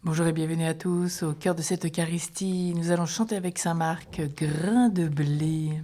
Bonjour et bienvenue à tous. Au cœur de cette Eucharistie, nous allons chanter avec Saint Marc, Grain de blé.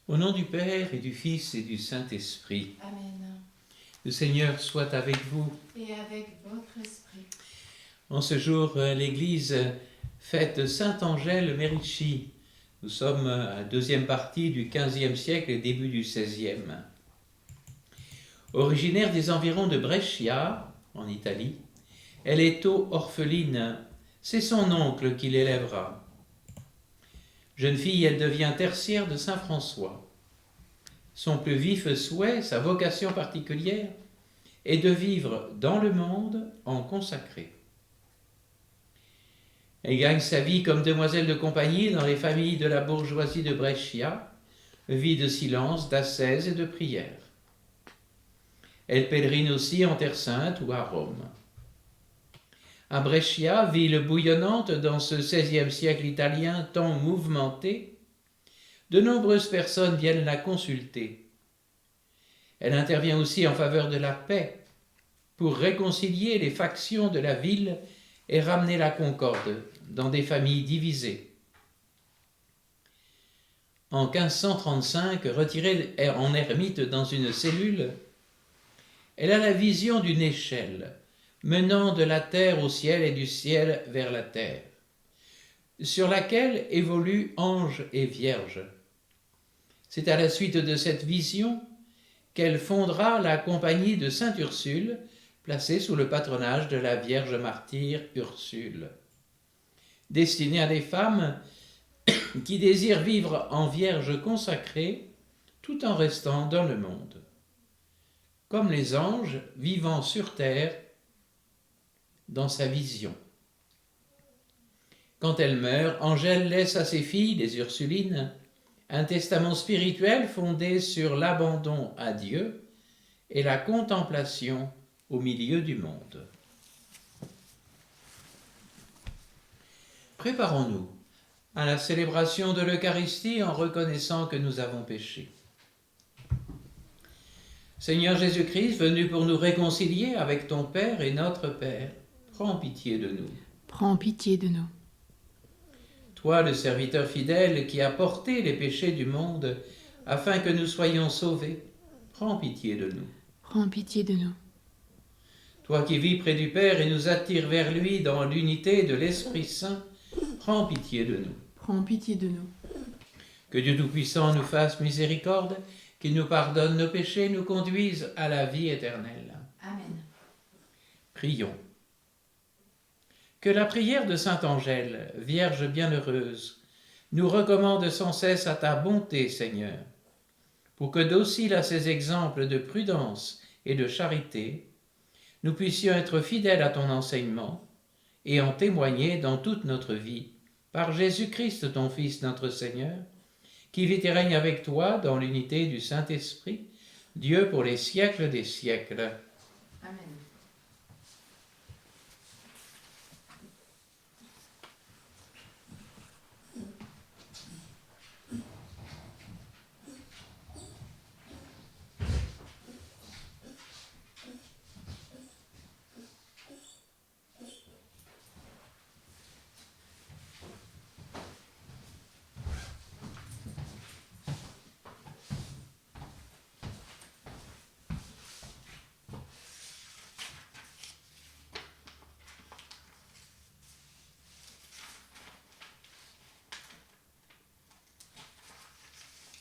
Au nom du Père et du Fils et du Saint-Esprit. Amen. Le Seigneur soit avec vous. Et avec votre esprit. En ce jour, l'Église fête Saint Angèle Merici. Nous sommes à la deuxième partie du XVe siècle et début du XVIe. Originaire des environs de Brescia, en Italie, elle est tôt orpheline. C'est son oncle qui l'élèvera. Jeune fille, elle devient tertiaire de Saint François. Son plus vif souhait, sa vocation particulière, est de vivre dans le monde en consacré. Elle gagne sa vie comme demoiselle de compagnie dans les familles de la bourgeoisie de Brescia, vie de silence, d'ascèse et de prière. Elle pèlerine aussi en Terre Sainte ou à Rome. À Brescia, ville bouillonnante dans ce XVIe siècle italien tant mouvementé, de nombreuses personnes viennent la consulter. Elle intervient aussi en faveur de la paix, pour réconcilier les factions de la ville et ramener la concorde dans des familles divisées. En 1535, retirée en ermite dans une cellule, elle a la vision d'une échelle menant de la terre au ciel et du ciel vers la terre, sur laquelle évoluent anges et vierges. C'est à la suite de cette vision qu'elle fondera la compagnie de Sainte Ursule, placée sous le patronage de la Vierge martyre Ursule, destinée à des femmes qui désirent vivre en vierge consacrée tout en restant dans le monde, comme les anges vivant sur terre dans sa vision. Quand elle meurt, Angèle laisse à ses filles, les Ursulines, un testament spirituel fondé sur l'abandon à Dieu et la contemplation au milieu du monde. Préparons-nous à la célébration de l'Eucharistie en reconnaissant que nous avons péché. Seigneur Jésus-Christ, venu pour nous réconcilier avec ton Père et notre Père, prends pitié de nous. Prends pitié de nous. Toi, le serviteur fidèle qui a porté les péchés du monde afin que nous soyons sauvés, prends pitié de nous. Prends pitié de nous. Toi qui vis près du Père et nous attires vers lui dans l'unité de l'Esprit Saint, prends pitié de nous. Prends pitié de nous. Que Dieu Tout-Puissant nous fasse miséricorde, qu'il nous pardonne nos péchés, nous conduise à la vie éternelle. Amen. Prions. Que la prière de Sainte Angèle, Vierge bienheureuse, nous recommande sans cesse à ta bonté, Seigneur, pour que, dociles à ces exemples de prudence et de charité, nous puissions être fidèles à ton enseignement et en témoigner dans toute notre vie, par Jésus-Christ, ton Fils, notre Seigneur, qui vit et règne avec toi dans l'unité du Saint-Esprit, Dieu pour les siècles des siècles. Amen.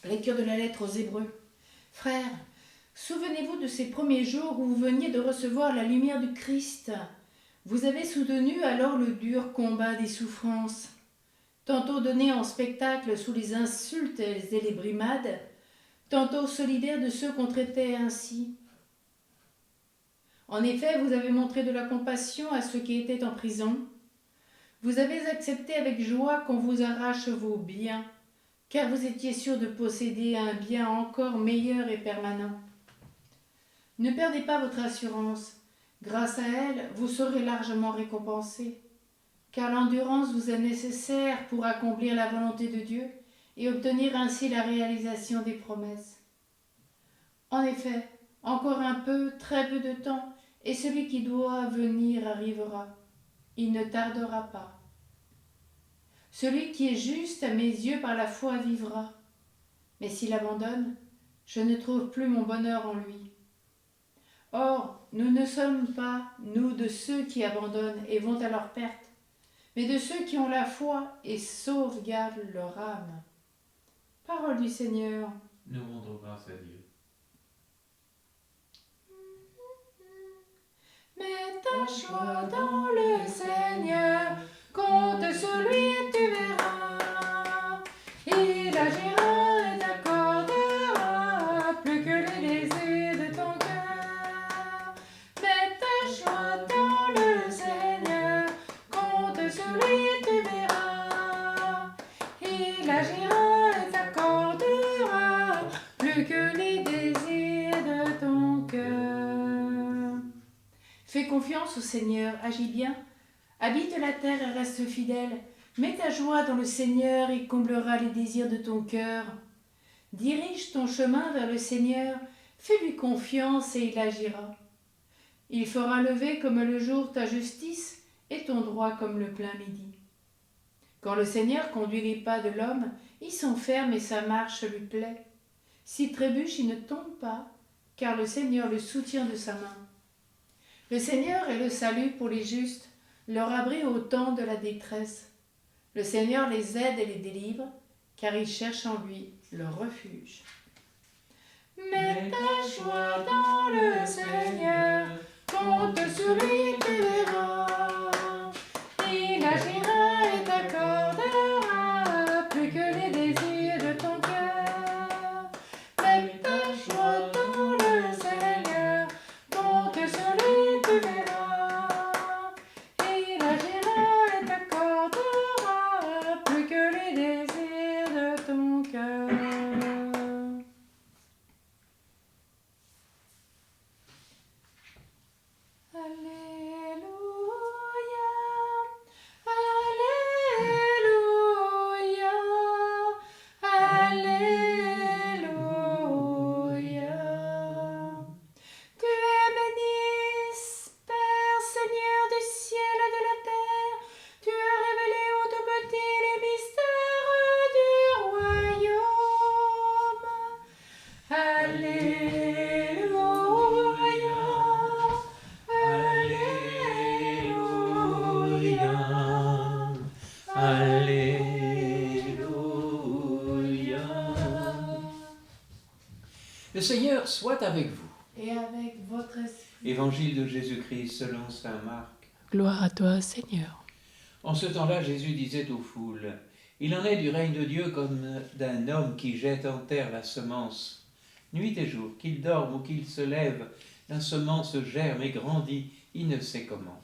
Lecture de la lettre aux Hébreux. Frères, souvenez-vous de ces premiers jours où vous veniez de recevoir la lumière du Christ. Vous avez soutenu alors le dur combat des souffrances, tantôt donné en spectacle sous les insultes et les brimades, tantôt solidaire de ceux qu'on traitait ainsi. En effet, vous avez montré de la compassion à ceux qui étaient en prison. Vous avez accepté avec joie qu'on vous arrache vos biens, car vous étiez sûr de posséder un bien encore meilleur et permanent. Ne perdez pas votre assurance. Grâce à elle, vous serez largement récompensé, car l'endurance vous est nécessaire pour accomplir la volonté de Dieu et obtenir ainsi la réalisation des promesses. En effet, encore un peu, très peu de temps, et celui qui doit venir arrivera. Il ne tardera pas. Celui qui est juste à mes yeux par la foi vivra. Mais s'il abandonne, je ne trouve plus mon bonheur en lui. Or, nous ne sommes pas, nous, de ceux qui abandonnent et vont à leur perte, mais de ceux qui ont la foi et sauvegardent leur âme. Parole du Seigneur. Nous rendons grâce à Dieu. Mets ta joie dans le Seigneur, compte sur lui et tu verras. Il agira et t'accordera plus que les désirs de ton cœur. Mets ta joie dans le Seigneur, compte sur lui et tu verras. Il agira et t'accordera plus que les désirs de ton cœur. Fais confiance au Seigneur, agis bien. Habite la terre et reste fidèle. Mets ta joie dans le Seigneur et comblera les désirs de ton cœur. Dirige ton chemin vers le Seigneur, fais-lui confiance et il agira. Il fera lever comme le jour ta justice et ton droit comme le plein midi. Quand le Seigneur conduit les pas de l'homme, ils sont fermes et sa marche lui plaît. S'il trébuche, il ne tombe pas, car le Seigneur le soutient de sa main. Le Seigneur est le salut pour les justes, leur abri au temps de la détresse. Le Seigneur les aide et les délivre, car ils cherchent en lui leur refuge. Mets ta joie dans le Seigneur, compte sur lui, tu verras. Il agira et t'accordera plus que les désirs de ton cœur. Mets ta joie dans le Seigneur, compte sur lui, tu verras. Il agira et t'accordera plus que les désirs de ton cœur. Alléluia, Alléluia, Alléluia. Tu es béni, Père, Seigneur du ciel et de la terre. Tu as révélé aux tout petits les mystères du royaume. Alléluia, Alléluia, Alléluia. Le Seigneur soit avec vous. et avec votre esprit. Évangile de Jésus-Christ selon saint Marc. Gloire à toi, Seigneur. En ce temps-là, Jésus disait aux foules, « Il en est du règne de Dieu comme d'un homme qui jette en terre la semence. Nuit et jour, qu'il dorme ou qu'il se lève, la semence germe et grandit, il ne sait comment.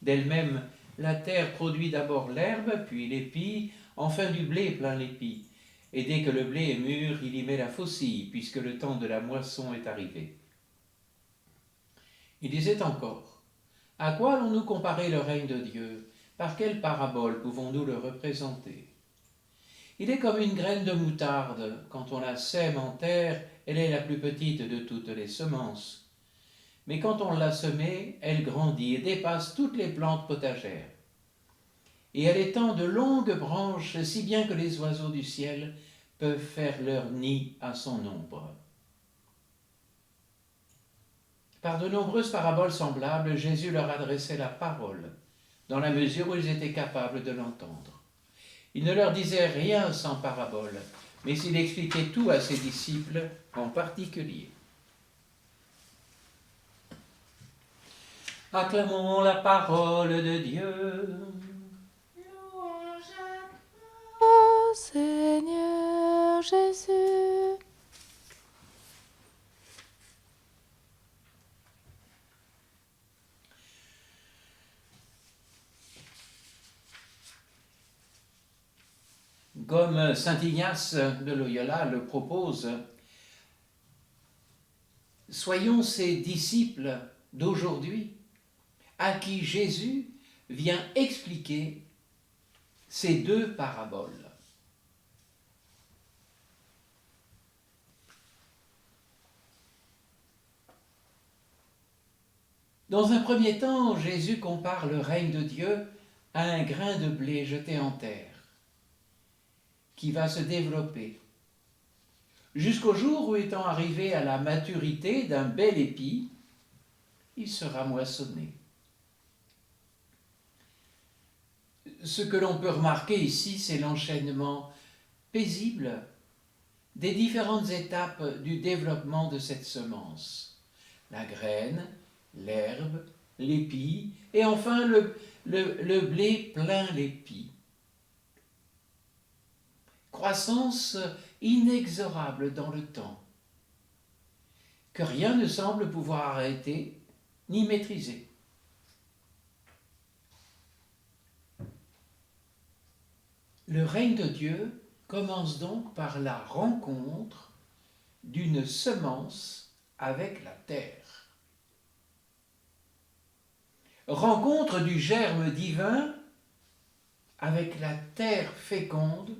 D'elle-même, la terre produit d'abord l'herbe, puis l'épi, enfin du blé plein l'épi. Et dès que le blé est mûr, il y met la faucille, puisque le temps de la moisson est arrivé. » Il disait encore, « À quoi allons-nous comparer le règne de Dieu ? Par quelle parabole pouvons-nous le représenter ? Il est comme une graine de moutarde. Quand on la sème en terre, elle est la plus petite de toutes les semences. Mais quand on l'a semée, elle grandit et dépasse toutes les plantes potagères. Et elle étend de longues branches, si bien que les oiseaux du ciel peuvent faire leur nid à son ombre. » Par de nombreuses paraboles semblables, Jésus leur adressait la parole, dans la mesure où ils étaient capables de l'entendre. Il ne leur disait rien sans parabole, mais il expliquait tout à ses disciples en particulier. Acclamons la parole de Dieu. Louange à Ô Seigneur Jésus. Comme saint Ignace de Loyola le propose, soyons ces disciples d'aujourd'hui à qui Jésus vient expliquer ces deux paraboles. Dans un premier temps, Jésus compare le règne de Dieu à un grain de blé jeté en terre, qui va se développer, jusqu'au jour où, étant arrivé à la maturité d'un bel épi, il sera moissonné. Ce que l'on peut remarquer ici, c'est l'enchaînement paisible des différentes étapes du développement de cette semence. La graine, l'herbe, l'épi, et enfin le blé plein l'épi. Croissance inexorable dans le temps, que rien ne semble pouvoir arrêter ni maîtriser. Le règne de Dieu commence donc par la rencontre d'une semence avec la terre. Rencontre du germe divin avec la terre féconde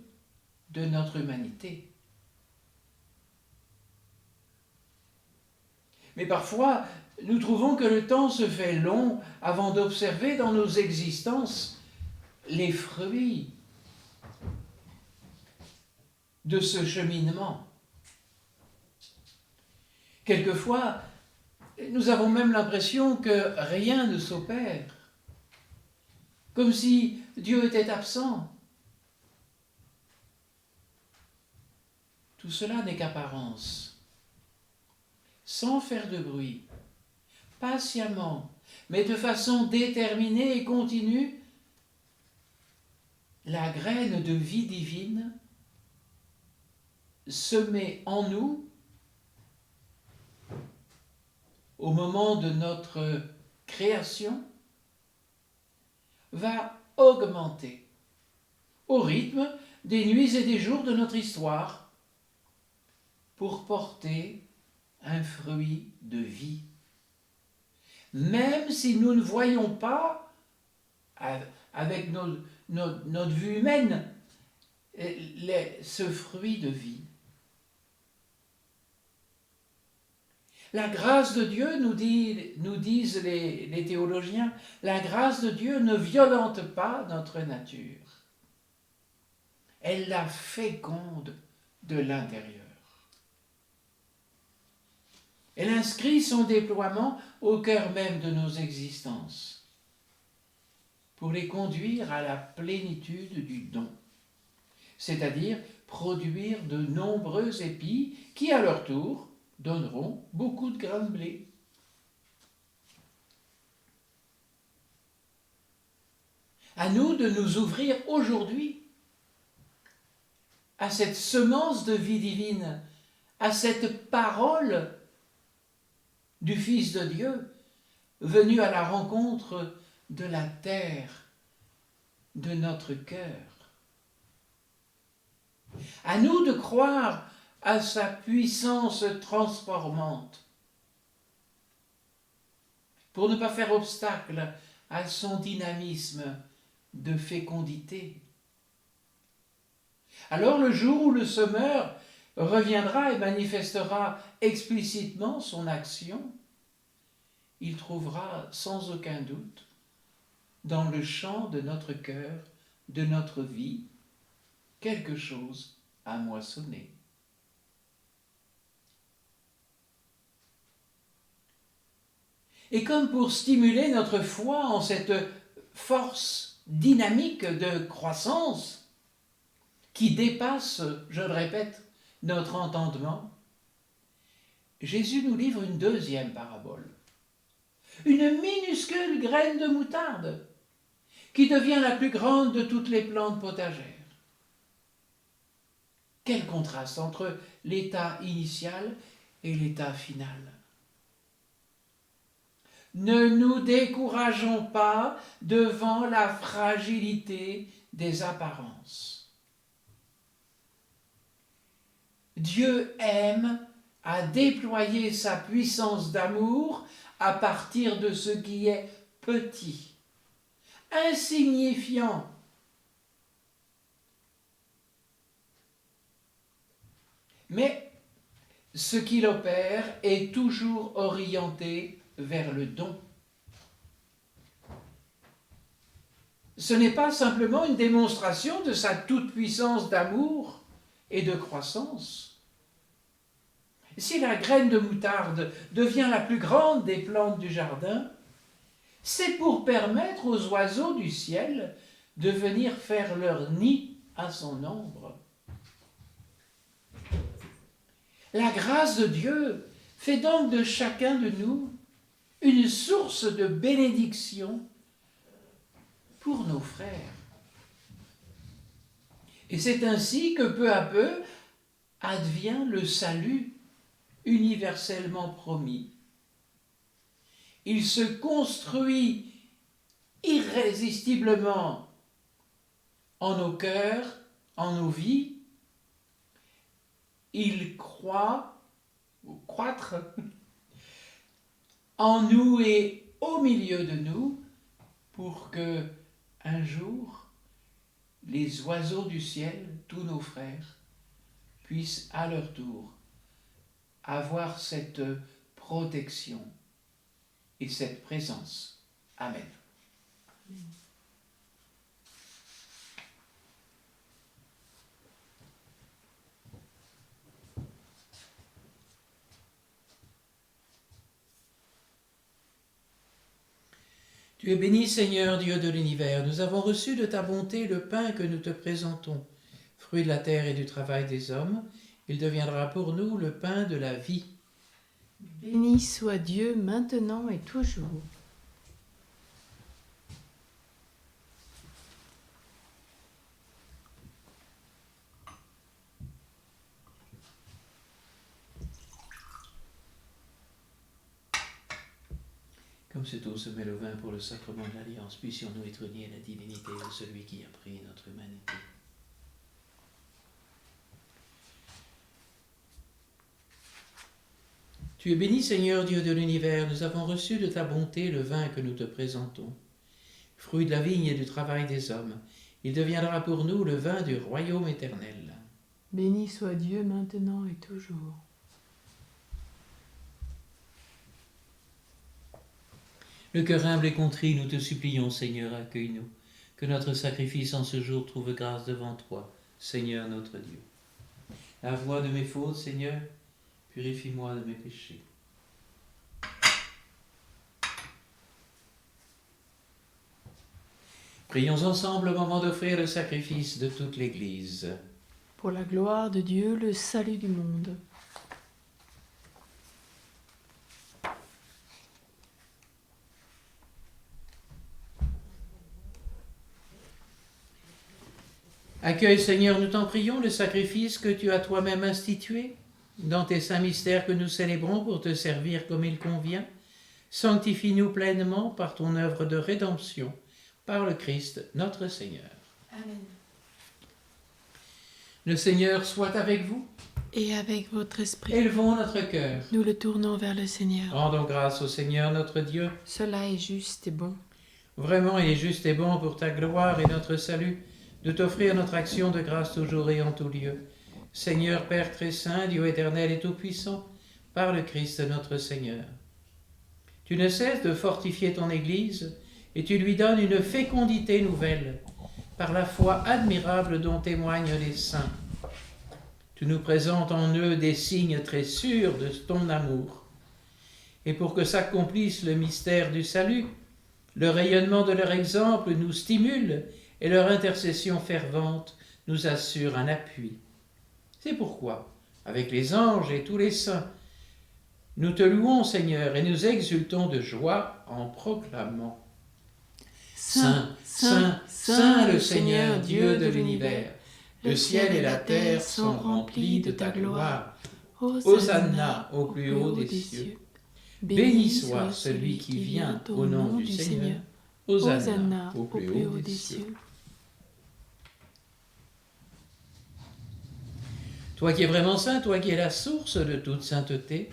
de notre humanité. Mais parfois, nous trouvons que le temps se fait long avant d'observer dans nos existences les fruits de ce cheminement. Quelquefois, nous avons même l'impression que rien ne s'opère, comme si Dieu était absent. Tout cela n'est qu'apparence. Sans faire de bruit, patiemment, mais de façon déterminée et continue, la graine de vie divine semée en nous au moment de notre création va augmenter au rythme des nuits et des jours de notre histoire pour porter un fruit de vie. Même si nous ne voyons pas, avec notre vue humaine, ce fruit de vie. La grâce de Dieu, nous disent les théologiens, la grâce de Dieu ne violente pas notre nature. Elle la féconde de l'intérieur. Elle inscrit son déploiement au cœur même de nos existences, pour les conduire à la plénitude du don, c'est-à-dire produire de nombreux épis qui, à leur tour, donneront beaucoup de grains de blé. À nous de nous ouvrir aujourd'hui à cette semence de vie divine, à cette parole du Fils de Dieu, venu à la rencontre de la terre, de notre cœur. À nous de croire à sa puissance transformante, pour ne pas faire obstacle à son dynamisme de fécondité. Alors le jour où le semeur reviendra et manifestera explicitement son action, il trouvera sans aucun doute dans le champ de notre cœur, de notre vie, quelque chose à moissonner. Et comme pour stimuler notre foi en cette force dynamique de croissance qui dépasse, je le répète, notre entendement, Jésus nous livre une deuxième parabole. Une minuscule graine de moutarde qui devient la plus grande de toutes les plantes potagères. Quel contraste entre l'état initial et l'état final. Ne nous décourageons pas devant la fragilité des apparences. Dieu aime à déployer sa puissance d'amour à partir de ce qui est petit, insignifiant. Mais ce qu'il opère est toujours orienté vers le don. Ce n'est pas simplement une démonstration de sa toute-puissance d'amour et de croissance. Si la graine de moutarde devient la plus grande des plantes du jardin, c'est pour permettre aux oiseaux du ciel de venir faire leur nid à son ombre. La grâce de Dieu fait donc de chacun de nous une source de bénédiction pour nos frères. Et c'est ainsi que peu à peu advient le salut universellement promis. Il se construit irrésistiblement en nos cœurs, en nos vies. Il croître en nous et au milieu de nous pour que, un jour, les oiseaux du ciel, tous nos frères, puissent à leur tour avoir cette protection et cette présence. Amen. Tu es béni, Seigneur, Dieu de l'univers. Nous avons reçu de ta bonté le pain que nous te présentons, fruit de la terre et du travail des hommes. Il deviendra pour nous le pain de la vie. Béni soit Dieu maintenant et toujours. Comme cette eau se met le vin pour le sacrement de l'Alliance, puissions-nous étrenier la divinité de celui qui a pris notre humanité. Tu es béni, Seigneur, Dieu de l'univers. Nous avons reçu de ta bonté le vin que nous te présentons, fruit de la vigne et du travail des hommes. Il deviendra pour nous le vin du royaume éternel. Béni soit Dieu maintenant et toujours. Le cœur humble et contrit, nous te supplions, Seigneur, accueille-nous. Que notre sacrifice en ce jour trouve grâce devant toi, Seigneur notre Dieu. Lave-moi de mes fautes, Seigneur, purifie-moi de mes péchés. Prions ensemble au moment d'offrir le sacrifice de toute l'Église. Pour la gloire de Dieu, le salut du monde. Accueille, Seigneur, nous t'en prions, le sacrifice que tu as toi-même institué dans tes saints mystères que nous célébrons pour te servir comme il convient. Sanctifie-nous pleinement par ton œuvre de rédemption, par le Christ notre Seigneur. Amen. Le Seigneur soit avec vous. Et avec votre esprit, Élevons notre cœur. nous le tournons vers le Seigneur. Rendons grâce au Seigneur notre Dieu. Cela est juste et bon. Vraiment, il est juste et bon pour ta gloire et notre salut de t'offrir notre action de grâce toujours et en tout lieu. Seigneur Père très saint, Dieu éternel et tout-puissant, par le Christ notre Seigneur. Tu ne cesses de fortifier ton Église et tu lui donnes une fécondité nouvelle par la foi admirable dont témoignent les saints. Tu nous présentes en eux des signes très sûrs de ton amour. Et pour que s'accomplisse le mystère du salut, le rayonnement de leur exemple nous stimule et leur intercession fervente nous assure un appui. C'est pourquoi, avec les anges et tous les saints, nous te louons, Seigneur, et nous exultons de joie en proclamant: Saint, Saint, Saint le Seigneur, Dieu de l'univers, le ciel et la terre sont remplis de ta gloire. Hosanna au plus haut des cieux. Béni soit celui qui vient au nom du Seigneur. Hosanna au plus haut des cieux. Toi qui es vraiment saint, toi qui es la source de toute sainteté,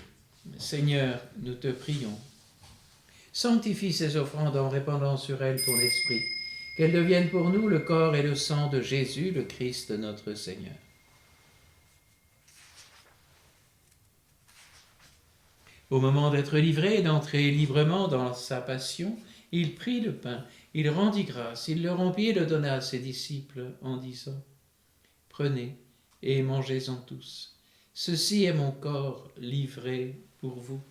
Seigneur, nous te prions. Sanctifie ces offrandes en répandant sur elles ton esprit, qu'elles deviennent pour nous le corps et le sang de Jésus, le Christ notre Seigneur. Au moment d'être livré et d'entrer librement dans sa passion, il prit le pain, il rendit grâce, il le rompit et le donna à ses disciples en disant: Prenez et mangez-en tous. Ceci est mon corps livré pour vous.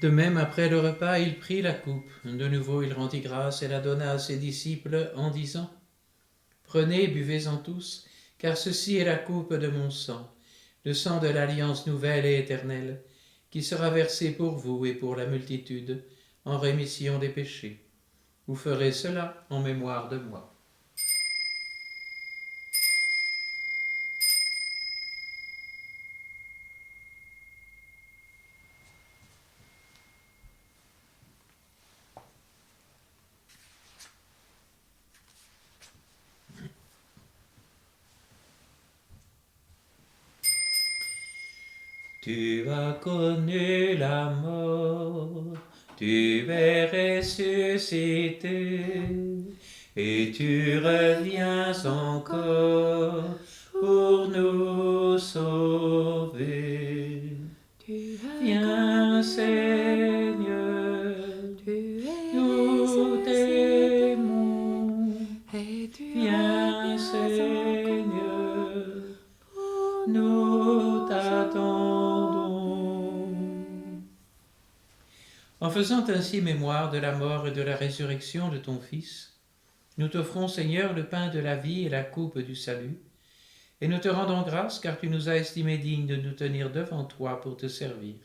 De même, après le repas, il prit la coupe. De nouveau, il rendit grâce et la donna à ses disciples en disant: Prenez et buvez-en tous, car ceci est la coupe de mon sang, le sang de l'alliance nouvelle et éternelle, qui sera versé pour vous et pour la multitude, en rémission des péchés. Vous ferez cela en mémoire de moi. Tu as connu la mort, tu es ressuscité, et tu reviens encore pour nous sauver. Viens, Seigneur, nous t'aimons. Viens, Seigneur, nous t'attendons. En faisant ainsi mémoire de la mort et de la résurrection de ton Fils, nous t'offrons, Seigneur, le pain de la vie et la coupe du salut, et nous te rendons grâce car tu nous as estimés dignes de nous tenir devant toi pour te servir.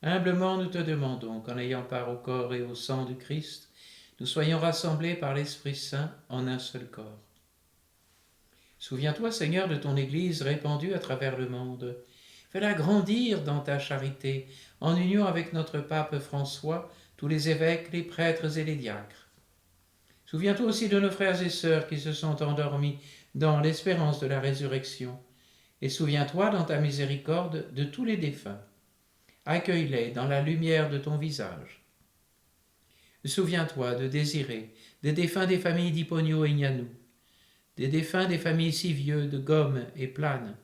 Humblement nous te demandons qu'en ayant part au corps et au sang du Christ, nous soyons rassemblés par l'Esprit Saint en un seul corps. Souviens-toi, Seigneur, de ton Église répandue à travers le monde. Fais-la grandir dans ta charité, en union avec notre pape François, tous les évêques, les prêtres et les diacres. Souviens-toi aussi de nos frères et sœurs qui se sont endormis dans l'espérance de la résurrection, et souviens-toi dans ta miséricorde de tous les défunts. Accueille-les dans la lumière de ton visage. Souviens-toi de Désiré, des défunts des familles d'Hiponio et Gnanou, des défunts des familles Sivieux, de Gomme et Plane,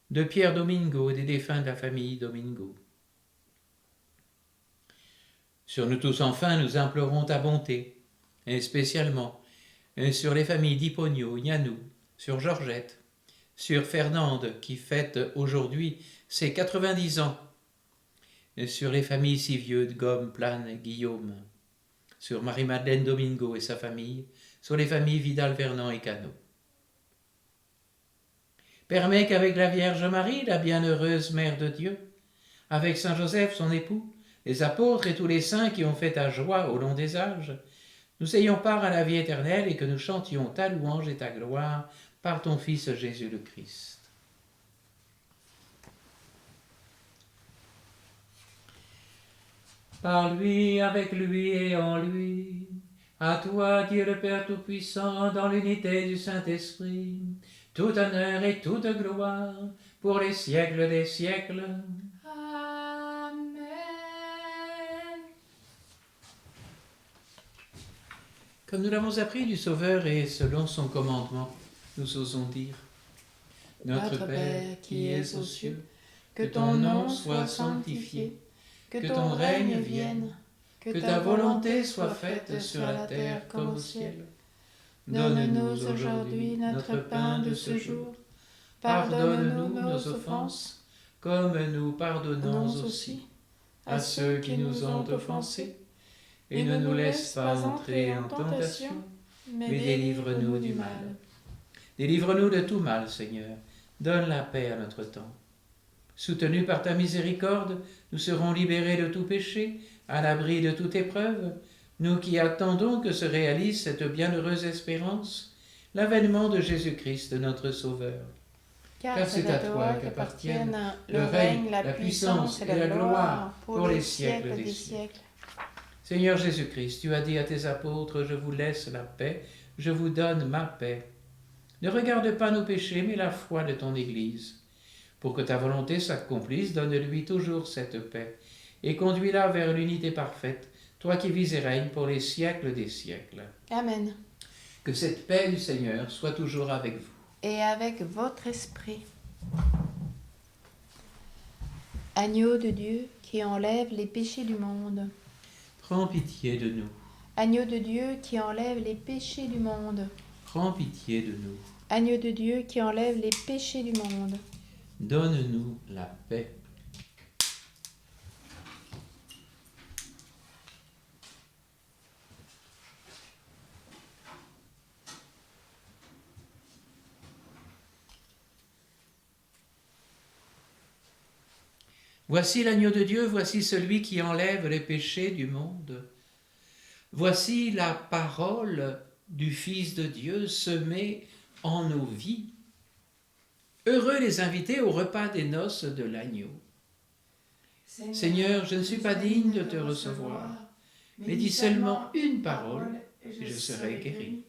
de Pierre Domingo et des défunts de la famille Domingo. Sur nous tous enfin, nous implorons ta bonté, et spécialement sur les familles d'Hiponio, Gnanou, sur Georgette, sur Fernande qui fête aujourd'hui ses 90 ans, et sur les familles Sivieux de Gomme, Plane et Guillaume, sur Marie-Madeleine Domingo et sa famille, sur les familles Vidal-Vernant et Cano. Permets qu'avec la Vierge Marie, la bienheureuse Mère de Dieu, avec Saint Joseph son époux, les apôtres et tous les saints qui ont fait ta joie au long des âges, nous ayons part à la vie éternelle et que nous chantions ta louange et ta gloire par ton Fils Jésus le Christ. Par lui, avec lui et en lui, à toi, Dieu le Père Tout-Puissant, dans l'unité du Saint-Esprit, tout honneur et toute gloire pour les siècles des siècles. Amen. Comme nous l'avons appris du Sauveur et selon son commandement, nous osons dire: Notre Père qui es aux cieux, que ton nom soit sanctifié, que ton règne vienne, que ta volonté soit faite sur la terre comme au ciel. Donne-nous aujourd'hui notre pain de ce jour. Pardonne-nous nos offenses, comme nous pardonnons aussi à ceux qui nous ont offensés. Et ne nous laisse pas entrer en tentation, mais délivre-nous du mal. Délivre-nous de tout mal, Seigneur. Donne la paix à notre temps. Soutenus par ta miséricorde, nous serons libérés de tout péché, à l'abri de toute épreuve, nous qui attendons que se réalise cette bienheureuse espérance, l'avènement de Jésus-Christ, notre Sauveur. Car c'est à toi qu'appartiennent le règne, la puissance et la gloire pour les siècles des siècles. Seigneur Jésus-Christ, tu as dit à tes apôtres, je vous laisse la paix, je vous donne ma paix. Ne regarde pas nos péchés, mais la foi de ton Église. Pour que ta volonté s'accomplisse, donne-lui toujours cette paix, et conduis-la vers l'unité parfaite, toi qui vis et règnes pour les siècles des siècles. Amen. Que cette paix du Seigneur soit toujours avec vous. Et avec votre esprit. Agneau de Dieu qui enlève les péchés du monde. Prends pitié de nous. Agneau de Dieu qui enlève les péchés du monde. Prends pitié de nous. Agneau de Dieu qui enlève les péchés du monde. Donne-nous la paix. Voici l'agneau de Dieu, voici celui qui enlève les péchés du monde. Voici la parole du Fils de Dieu semée en nos vies. Heureux les invités au repas des noces de l'agneau. Seigneur, je ne suis pas digne de te recevoir, mais dis seulement une parole et je serai guéri.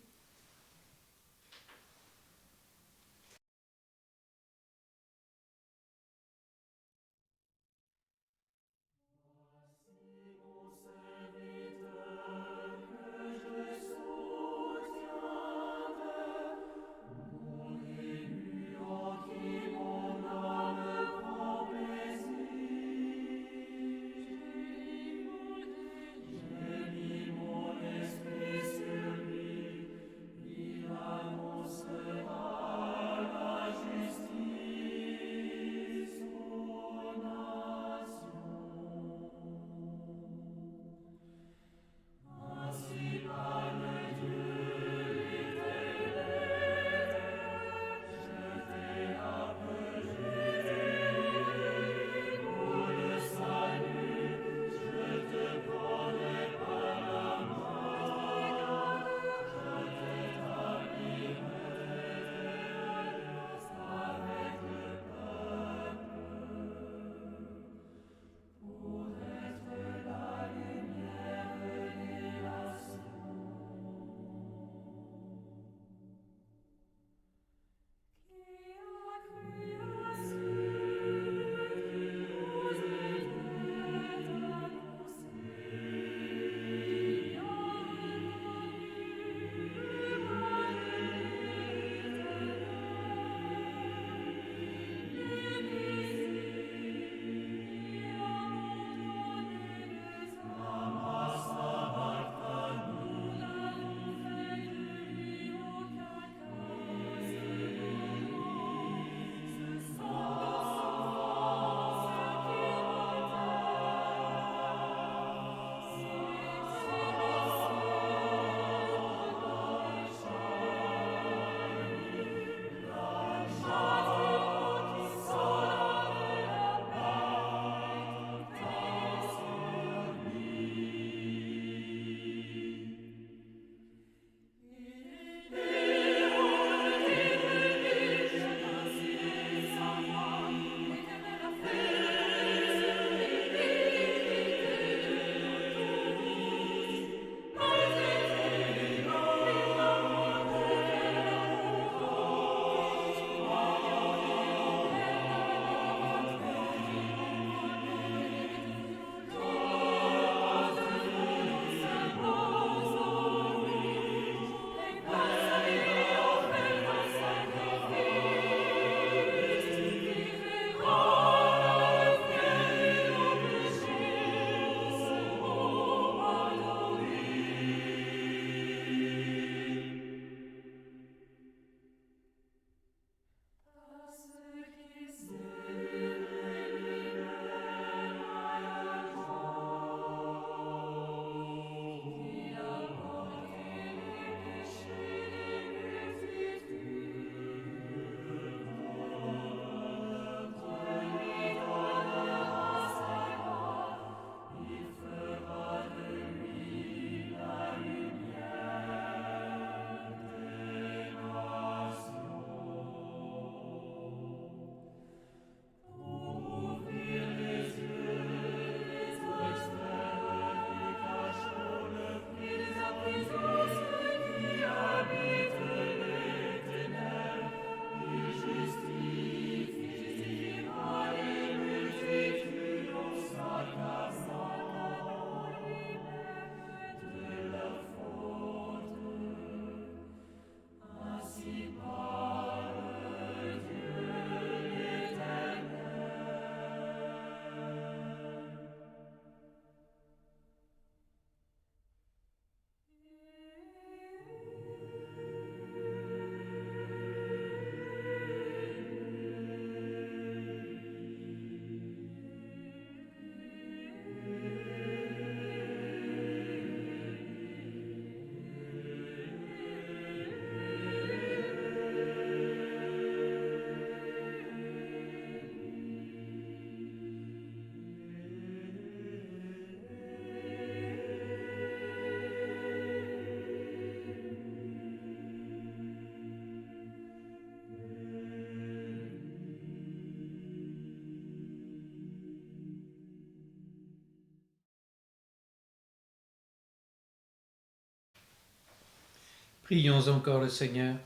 Prions encore le Seigneur.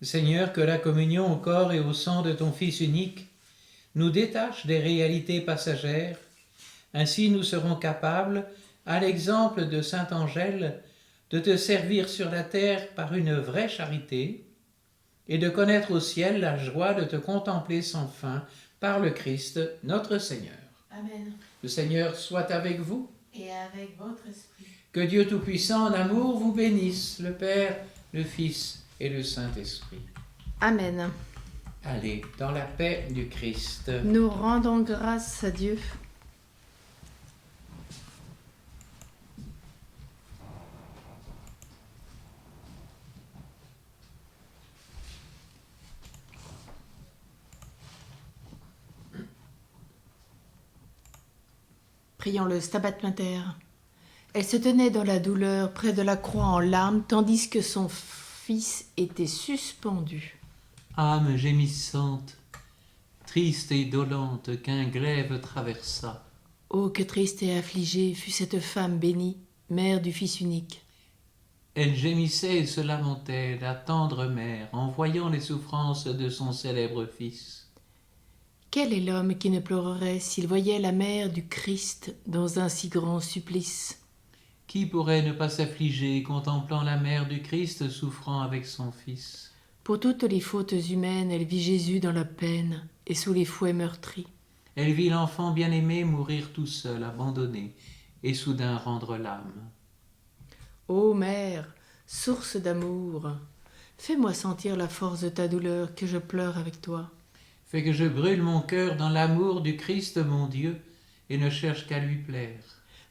Seigneur, que la communion au corps et au sang de ton Fils unique nous détache des réalités passagères. Ainsi nous serons capables, à l'exemple de saint Angèle, de te servir sur la terre par une vraie charité et de connaître au ciel la joie de te contempler sans fin par le Christ, notre Seigneur. Amen. Le Seigneur soit avec vous. Et avec votre esprit. Que Dieu Tout-Puissant en amour vous bénisse, le Père, le Fils et le Saint-Esprit. Amen. Allez, dans la paix du Christ. Nous rendons grâce à Dieu. Prions le Stabat Mater. Elle se tenait dans la douleur près de la croix en larmes, tandis que son fils était suspendu. Âme gémissante, triste et dolente qu'un glaive traversa. Oh, que triste et affligée fut cette femme bénie, mère du Fils unique. Elle gémissait et se lamentait, la tendre mère, en voyant les souffrances de son célèbre fils. Quel est l'homme qui ne pleurerait s'il voyait la mère du Christ dans un si grand supplice? Qui pourrait ne pas s'affliger contemplant la mère du Christ souffrant avec son fils? Pour toutes les fautes humaines, elle vit Jésus dans la peine et sous les fouets meurtris. Elle vit l'enfant bien-aimé mourir tout seul, abandonné, et soudain rendre l'âme. Ô mère, source d'amour, fais-moi sentir la force de ta douleur, que je pleure avec toi. Fais que je brûle mon cœur dans l'amour du Christ mon Dieu, et ne cherche qu'à lui plaire.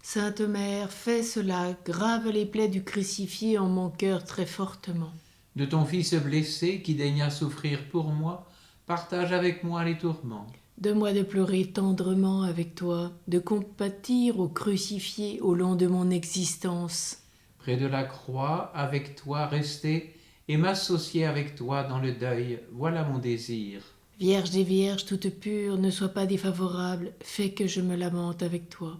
Sainte Mère, fais cela, grave les plaies du crucifié en mon cœur très fortement. De ton Fils blessé, qui daigna souffrir pour moi, partage avec moi les tourments. Donne-moi de pleurer tendrement avec toi, de compatir au crucifié au long de mon existence. Près de la croix, avec toi rester, et m'associer avec toi dans le deuil, voilà mon désir. Vierge des Vierges toute pure, ne sois pas défavorable, fais que je me lamente avec toi.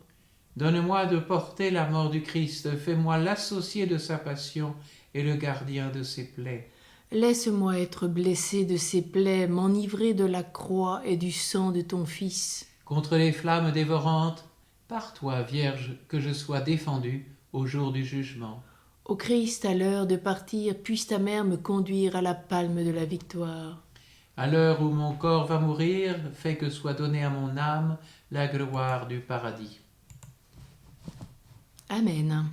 Donne-moi de porter la mort du Christ, fais-moi l'associé de sa passion et le gardien de ses plaies. Laisse-moi être blessé de ses plaies, m'enivrer de la croix et du sang de ton Fils. Contre les flammes dévorantes, par toi, Vierge, que je sois défendue au jour du jugement. Ô Christ, à l'heure de partir, puisse ta mère me conduire à la palme de la victoire. À l'heure où mon corps va mourir, fais que soit donnée à mon âme la gloire du paradis. Amen.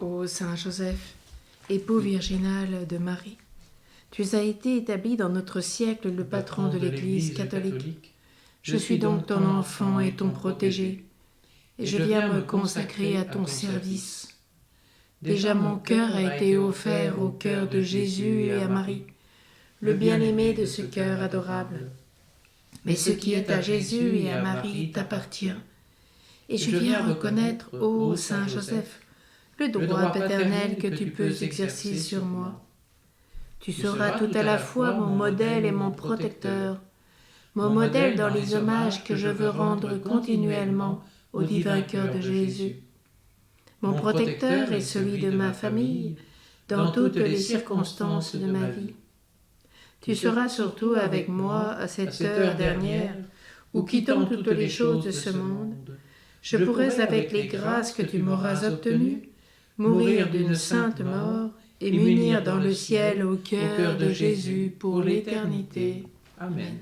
Ô Saint Joseph, époux virginal de Marie, tu as été établi dans notre siècle le patron de l'Église catholique. Je suis donc ton enfant et ton protégé, et je viens me consacrer à ton service. Déjà mon cœur a été offert au cœur de Jésus et à Marie, le bien-aimé de ce cœur adorable. Mais ce qui est à Jésus et à Marie t'appartient. Et je viens reconnaître, ô Saint Joseph, le droit paternel que tu peux exercer sur moi. Tu seras tout à la fois mon modèle et mon protecteur, mon modèle dans les hommages que je veux rendre continuellement au divin cœur de Jésus. Mon protecteur est celui de ma famille, dans toutes les circonstances de ma vie. Tu seras surtout avec moi à cette heure dernière, où quittant toutes les choses de ce monde, je pourrais, avec les grâces que tu m'auras obtenues, mourir d'une sainte mort et m'unir dans le ciel au cœur de Jésus pour l'éternité. Amen.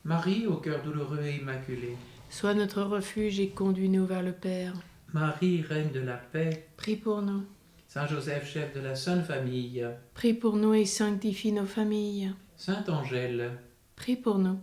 Marie, au cœur douloureux et immaculé, Sois notre refuge et conduis-nous vers le Père. Marie, reine de la paix, Prie pour nous. Saint Joseph, chef de la Sainte Famille, Prie pour nous et sanctifie nos familles. Saint Angèle, Prie pour nous.